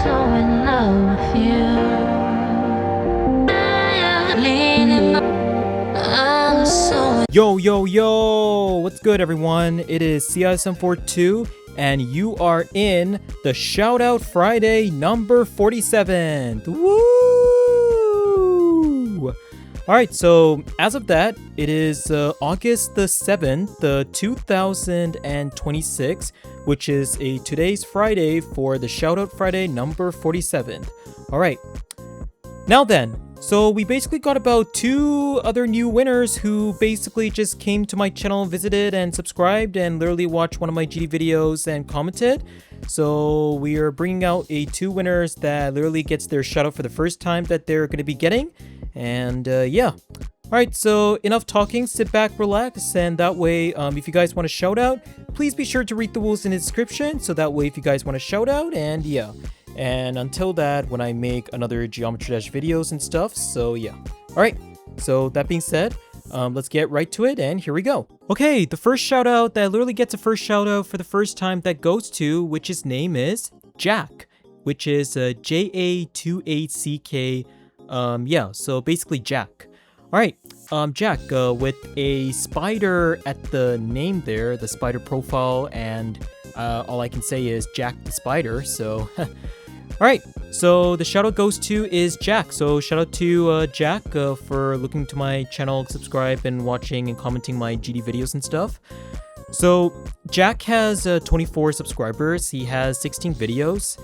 so in love with you. I'm so Yo, what's good everyone? It is CIA742 and you are in the Shoutout Friday number 47. Woo! Alright, so as of that, it is August the 7th, 2026, which is today's Friday for the Shoutout Friday number 47. Alright, now then, so we basically got about 2 other new winners who basically just came to my channel, visited and subscribed and literally watched one of my GD videos and commented. So we are bringing out 2 winners that literally gets their shoutout for the first time that they're going to be getting. And yeah. Alright, so enough talking, sit back, relax, and that way, if you guys want to shout out, please be sure to read the rules in the description, so that way if you guys want to shout out, and yeah. And until that, when I make another Geometry Dash videos and stuff, so yeah. Alright, so that being said, let's get right to it, and here we go. Okay, the first shout out that literally gets a first shout out for the first time that goes to, which his name is Jack, which is J-A-2-8-C-K, yeah, so basically Jack. Alright, Jack, with a spider at the name there, the spider profile, and all I can say is Jack the Spider, so... Alright, so the shoutout goes to is Jack. So shout out to Jack for looking to my channel, subscribe and watching and commenting my GD videos and stuff. So Jack has 24 subscribers. He has 16 videos.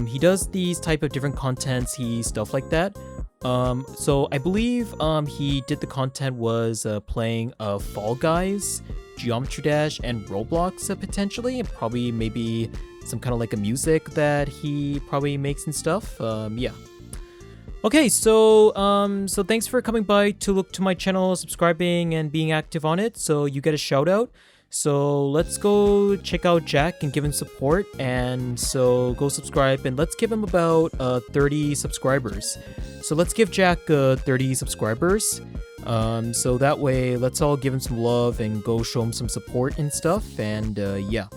He does these type of different contents, stuff like that. So I believe he did the content was playing Fall Guys, Geometry Dash, and Roblox potentially, and probably maybe some kind of like a music that he probably makes and stuff. Yeah. Okay, so so thanks for coming by to look to my channel, subscribing and being active on it. So you get a shout out. So let's go check out Jack and give him support. And so go subscribe and let's give him about 30 subscribers. So let's give Jack 30 subscribers. So that way, let's all give him some love and go show him some support and stuff. And yeah.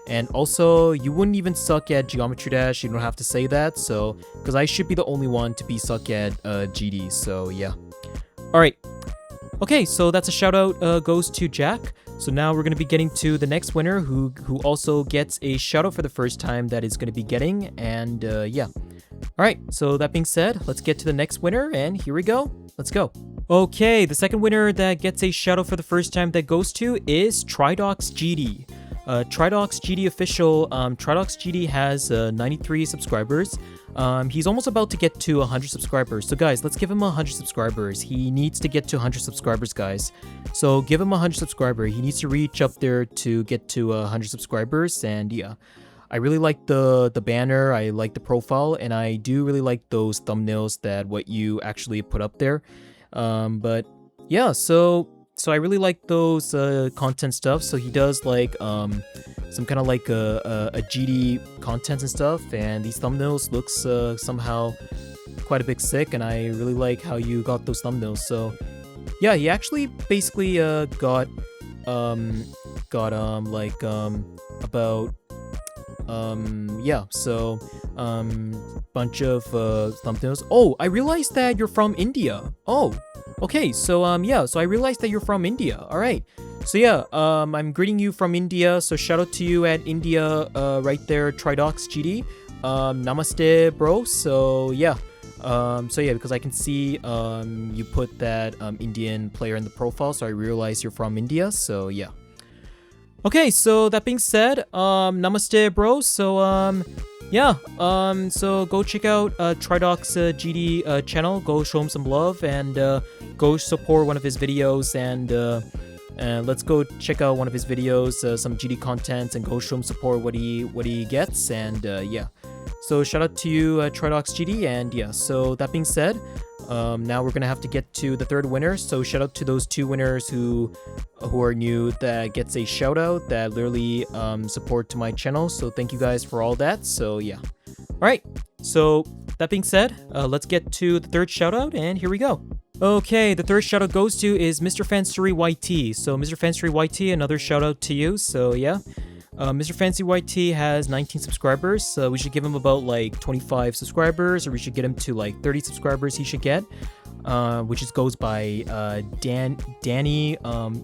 And also, you wouldn't even suck at Geometry Dash. You don't have to say that. So, because I should be the only one to be suck at GD. So yeah. All right. Okay, so that's a shout out goes to Jack. So now we're going to be getting to the next winner who also gets a shout out for the first time that is going to be getting. And yeah. All right, so that being said, let's get to the next winner. And here we go. Let's go. Okay, the second winner that gets a shout out for the first time that goes to is Tridox GD. Tridox GD official. Tridox GD has 93 subscribers. He's almost about to get to 100 subscribers. So guys, let's give him 100 subscribers. He needs to get to 100 subscribers, guys. So give him 100 subscribers. He needs to reach up there to get to 100 subscribers. And yeah, I really like the banner. I like the profile, and I do really like those thumbnails that what you actually put up there. But yeah, so I really like those content stuff. So he does like some kind of like a GD content and stuff, and these thumbnails looks somehow quite a bit sick, and I really like how you got those thumbnails. So yeah, he actually basically got like about yeah, so bunch of thumbnails. Oh, I realized that you're from India. Oh, okay, so yeah, so I realized that you're from India. All right, so yeah, I'm greeting you from India. So shout out to you at India, right there, Tridox GD. Namaste, bro. So yeah, because I can see you put that Indian player in the profile, so I realized you're from India. So yeah. Okay, so that being said, namaste, bro. So yeah, so go check out Tridox GD channel. Go show him some love and go support one of his videos, and let's go check out one of his videos, some GD content, and go show him support what he gets. And yeah, so shout out to you, Tridox GD. And yeah, so that being said, now we're gonna have to get to the third winner. So shout out to those 2 winners who are new that gets a shout out, that literally support to my channel. So thank you guys for all that. So yeah. All right, so that being said, let's get to the third shout out, and here we go. Okay, the third shout out goes to is Mr. Fanstory YT. So Mr. Fanstory YT, another shout out to you. So yeah. Mr. Fancy YT has 19 subscribers, so we should give him about like 25 subscribers, or we should get him to like 30 subscribers he should get, which is goes by Danny.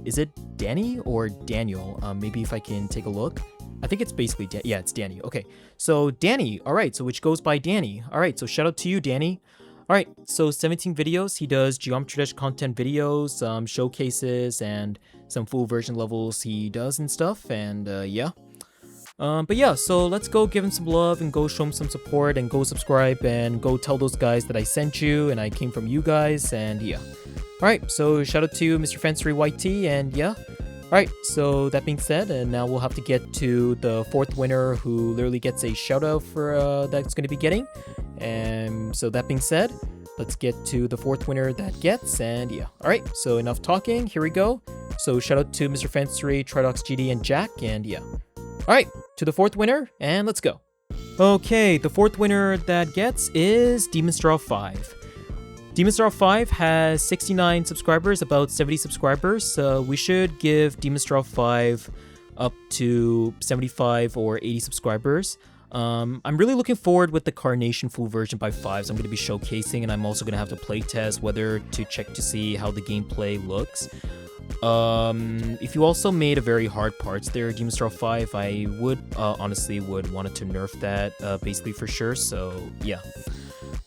Is it Danny or Daniel? Maybe if I can take a look. I think it's basically, yeah, it's Danny. Okay, so Danny, all right, so which goes by Danny. All right, so shout out to you, Danny. All right, so 17 videos. He does Geometry Dash content videos, showcases, and some full version levels he does and stuff, and yeah. But yeah, so let's go give him some love and go show him some support and go subscribe and go tell those guys that I sent you and I came from you guys, and yeah. Alright, so shout out to Mr. Fancy YT, and yeah. Alright, so that being said, and now we'll have to get to the fourth winner who literally gets a shout out for that's going to be getting. And so that being said, let's get to the fourth winner that gets, and yeah. Alright, so enough talking, here we go. So shout out to Mr. Fancy, Tridox GD, and Jack, and yeah. Alright, to the fourth winner, and let's go. Okay, the fourth winner that gets is DemonStraw5. DemonStraw5 has 69 subscribers, about 70 subscribers, so we should give DemonStraw5 up to 75 or 80 subscribers. I'm really looking forward with the Carnation full version by 5s I'm going to be showcasing, and I'm also going to have to play test whether to check to see how the gameplay looks. If you also made a very hard parts there, DemonStraw5, I would honestly would wanted to nerf that basically for sure, so yeah.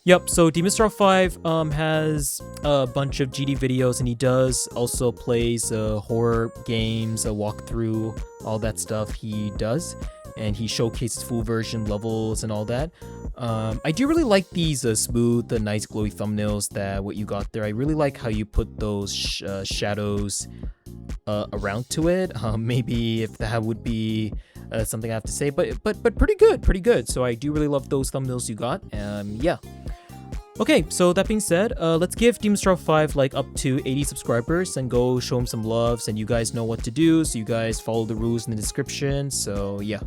Yep, so DemonStraw5 has a bunch of GD videos, and he does also plays horror games, a walkthrough, all that stuff he does, and he showcases full version levels and all that. I do really like these smooth, nice glowy thumbnails that what you got there. I really like how you put those shadows around to it. Maybe if that would be something I have to say, but pretty good. So I do really love those thumbnails you got. Yeah. Okay, so that being said, let's give DemonStraw5 like up to 80 subscribers and go show him some loves, and you guys know what to do, so you guys follow the rules in the description, so yeah.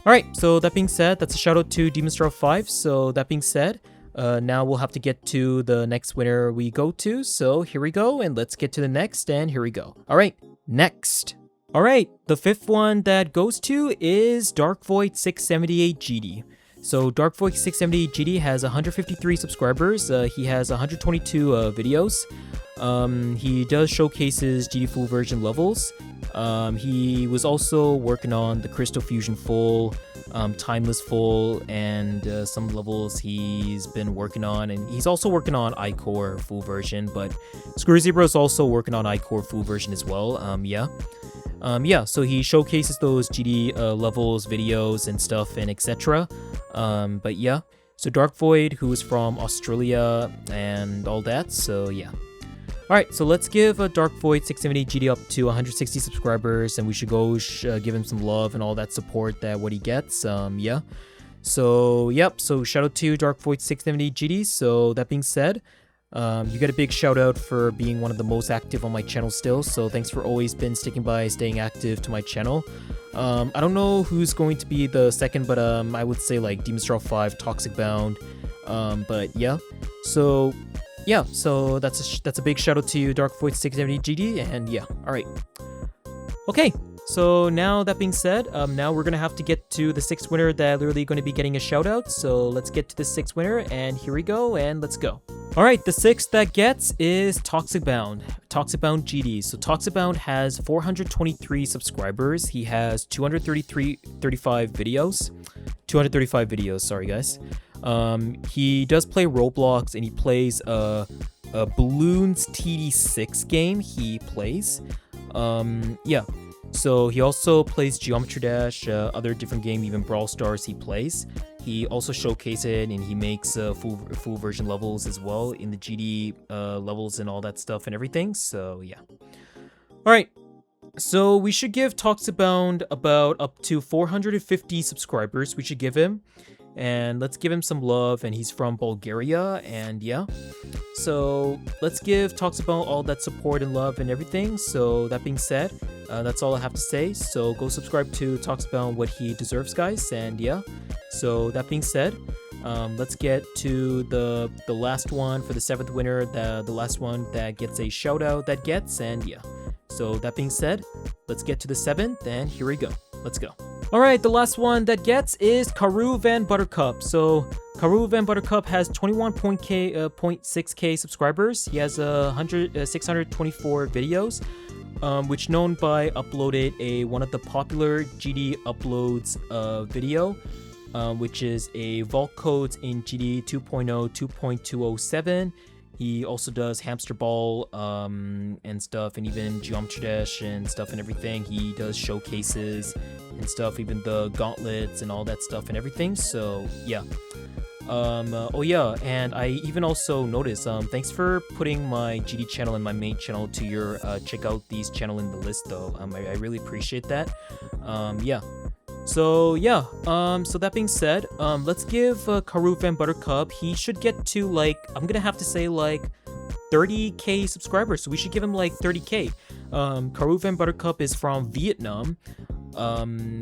Alright, so that being said, that's a shout out to DemonStraw5, so that being said, now we'll have to get to the next winner we go to, so here we go, and let's get to the next, and here we go. Alright, next. Alright, the fifth one that goes to is DarkVoid678GD. So DarkVoid678GD has 153 subscribers, he has 122 videos, he does showcases GD full version levels, he was also working on the Crystal Fusion full, Timeless full, and some levels he's been working on, and he's also working on iCore full version, but Screwzebra is also working on iCore full version as well, yeah. Yeah, so he showcases those GD levels, videos, and stuff, and etc. But yeah, so Dark Void, who is from Australia, and all that, so yeah. Alright, so let's give Dark Void 678 GD up to 160 subscribers, and we should go give him some love and all that support that what he gets, yeah. So, yep, so shout out to Dark Void 678 GD, so that being said, you get a big shout out for being one of the most active on my channel still, so thanks for always been sticking by, staying active to my channel. I don't know who's going to be the second, but I would say like DemonStraw5, Toxic Bound, but yeah. So yeah, so that's a big shout out to you, Dark Void 670 GD, and yeah, alright. Okay, so now that being said, now we're gonna have to get to the sixth winner that literally going to be getting a shout out, so let's get to the sixth winner, and here we go, and let's go. Alright, the sixth that gets is Toxic Bound GD. So Toxic Bound has 423 subscribers. He has 235 videos, sorry guys. He does play Roblox, and he plays a Balloons TD6 game he plays. Yeah. So he also plays Geometry Dash, other different game, even Brawl Stars he plays. He also showcases it, and he makes full version levels as well in the GD levels and all that stuff and everything. So yeah. All right. So we should give Toxic Bound about up to 450 subscribers. We should give him, and let's give him some love. And he's from Bulgaria, and yeah. So let's give Toxic Bound all that support and love and everything. So that being said, that's all I have to say. So go subscribe to Toxic Bound, what he deserves, guys. And yeah. So that being said, let's get to the last one for the seventh winner, the last one that gets a shout out that gets, and yeah. So that being said, let's get to the seventh, and here we go. let's go. All right, the last one that gets is Karu Van Buttercup. So Karu Van Buttercup has 21.6k subscribers. He has 624 videos, which known by uploaded one of the popular GD uploads video, which is a vault codes in GD 2.0 2.207. He also does Hamster Ball and stuff, and even Geometry Dash and stuff and everything. He does showcases and stuff, even the gauntlets and all that stuff and everything. So yeah. Oh yeah, and I even also noticed, thanks for putting my GD channel and my main channel to your check out these channel in the list though. I really appreciate that. Yeah. So yeah, so that being said, let's give Karu Van Buttercup, he should get to like, I'm gonna have to say like 30k subscribers, so we should give him like 30k. Karu Van Buttercup is from Vietnam.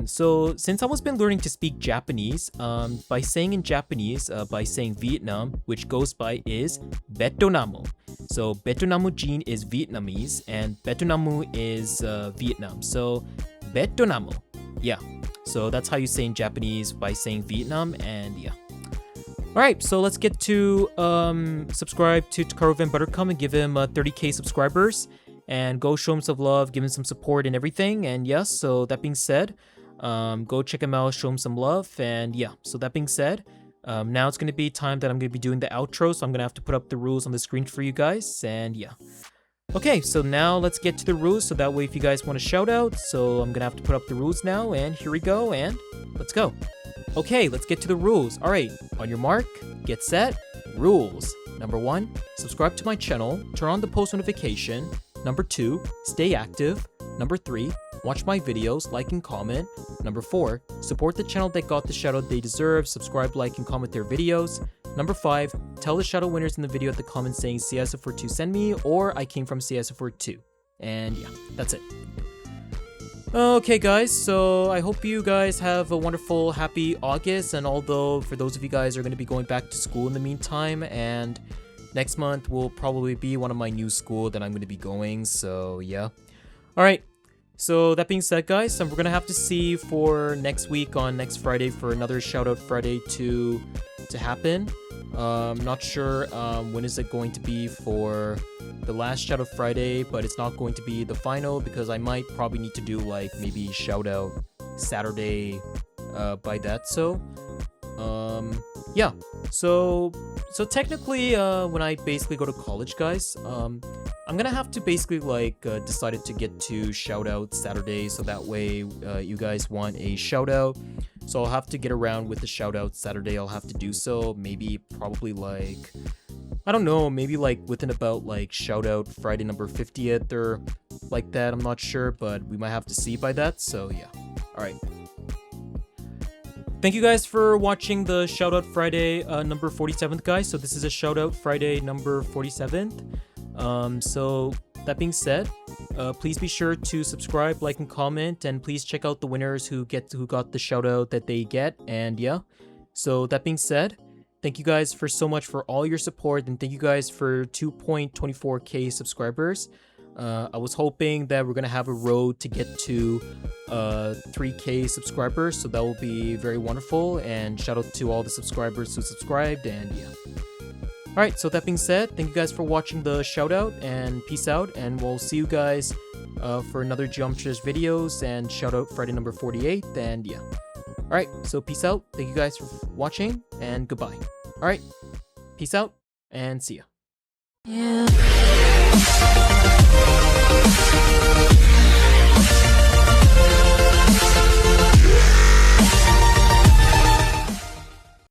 So since I was been learning to speak Japanese, by saying in Japanese, by saying Vietnam, which goes by is Betonamu. So Betonamu Jin is Vietnamese and Betonamu is Vietnam. So Betonamu, yeah. So that's how you say in Japanese by saying Vietnam, and yeah. Alright, so let's get to subscribe to Karu Van Buttercup and give him 30k subscribers. And go show him some love, give him some support and everything. And yes, so that being said, go check him out, show him some love. And yeah, so that being said, now it's going to be time that I'm going to be doing the outro. So I'm going to have to put up the rules on the screen for you guys. And yeah. Okay, so now let's get to the rules, so that way if you guys want to shout out, so I'm gonna have to put up the rules now, and here we go, and let's go. Okay, let's get to the rules. Alright, on your mark, get set, rules. Number 1, subscribe to my channel, turn on the post notification. Number 2, stay active. Number 3, watch my videos, like and comment. Number 4, support the channel that got the shoutout they deserve, subscribe, like, and comment their videos. Number 5, tell the shoutout winners in the video at the comments saying CIA742 sent me, or I came from CIA742. And yeah, that's it. Okay guys, so I hope you guys have a wonderful, happy August, and although for those of you guys are going to be going back to school in the meantime, and next month will probably be one of my new school that I'm going to be going, so yeah. Alright, so that being said guys, we're going to have to see for next week on next Friday for another Shoutout Friday to happen. Not sure when is it going to be for the last Shoutout Friday, but it's not going to be the final because I might probably need to do like maybe Shoutout Saturday by that. So yeah, so technically when I basically go to college guys, I'm gonna have to basically like decided to get to Shoutout Saturday, so that way you guys want a shoutout. So I'll have to get around with the shoutout Saturday. I'll have to do so. Maybe probably like, I don't know, maybe like within about like shoutout Friday number 50th or like that. I'm not sure, but we might have to see by that. So yeah. Alright. Thank you guys for watching the Shoutout Friday number 47th guys. So this is a Shoutout Friday number 47th. So that being said, please be sure to subscribe, like, and comment, and please check out the winners who got the shout out that they get. And yeah, so that being said, thank you guys for so much for all your support, and thank you guys for 2.24k subscribers. I was hoping that we're gonna have a road to get to 3k subscribers, so that will be very wonderful, and shout out to all the subscribers who subscribed. And yeah. Alright, so that being said, thank you guys for watching the shoutout, and peace out, and we'll see you guys for another Geometry Dash videos and shoutout Friday number 48, and yeah. Alright, so peace out, thank you guys for watching, and goodbye. Alright, peace out, and see ya. Yeah.